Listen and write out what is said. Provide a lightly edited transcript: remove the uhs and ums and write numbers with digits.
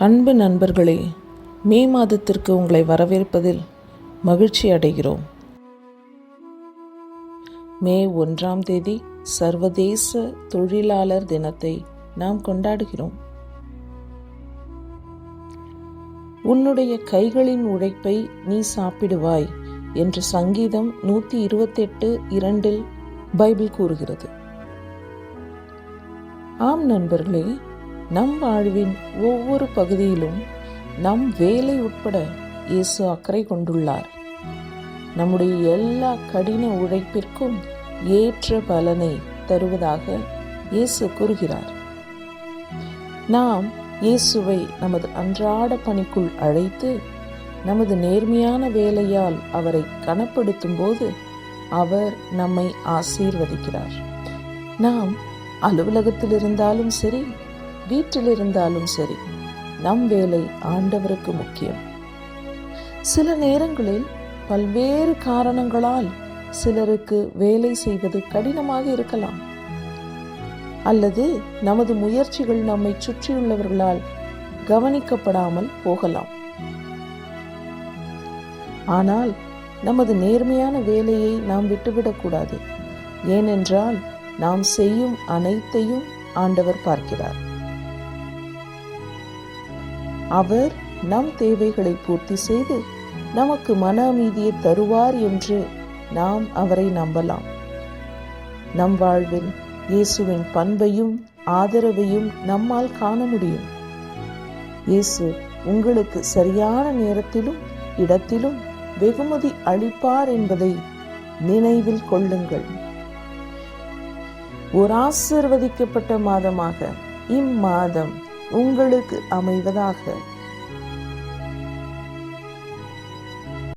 அன்பு நண்பர்களே, மே மாதத்திற்கு உங்களை வரவேற்பதில் மகிழ்ச்சி அடைகிறோம். மே 1ஆம் தேதி சர்வதேச தொழிலாளர் தினத்தை நாம் கொண்டாடுகிறோம். உன்னுடைய கைகளின் உழைப்பை நீ சாப்பிடுவாய் என்று சங்கீதம் 128:2 பைபிள் கூறுகிறது. ஆம் நண்பர்களே, நம் வாழ்வின் ஒவ்வொரு பகுதியிலும் நம் வேலை உட்பட இயேசு அக்கறை கொண்டுள்ளார். நம்முடைய எல்லா கடின உழைப்பிற்கும் ஏற்ற பலனை தருவதாக இயேசு கூறுகிறார். நாம் இயேசுவை நமது அன்றாட பணிக்குள் அழைத்து நமது நேர்மையான வேலையால் அவரை கனப்படுத்தும் போது அவர் நம்மை ஆசீர்வதிக்கிறார். நாம் அலுவலகத்தில் இருந்தாலும் சரி, வீட்டில் இருந்தாலும் சரி, நம் வேலை ஆண்டவருக்கு முக்கியம். சில நேரங்களில் பல்வேறு காரணங்களால் சிலருக்கு வேலை செய்வது கடினமாக இருக்கலாம், அல்லது நமது முயற்சிகள் நம்மை சுற்றியுள்ளவர்களால் கவனிக்கப்படாமல் போகலாம். ஆனால் நமது நேர்மையான வேலையை நாம் விட்டுவிடக்கூடாது. ஏனென்றால் நாம் செய்யும் அனைத்தையும் ஆண்டவர் பார்க்கிறார். அவர் நம் தேவைகளை பூர்த்தி செய்து நமக்கு மன அமைதியை தருவார் என்று நாம் அவரை நம்பலாம். நம் வாழ்வில் இயேசுவின் பண்பையும் ஆதரவையும் நம்மால் காண முடியும். இயேசு உங்களுக்கு சரியான நேரத்திலும் இடத்திலும் வெகுமதி அளிப்பார் என்பதை நினைவில் கொள்ளுங்கள். ஒரு ஆசீர்வதிக்கப்பட்ட மாதமாக இம்மாதம் உங்களுக்கு அமைவதாக.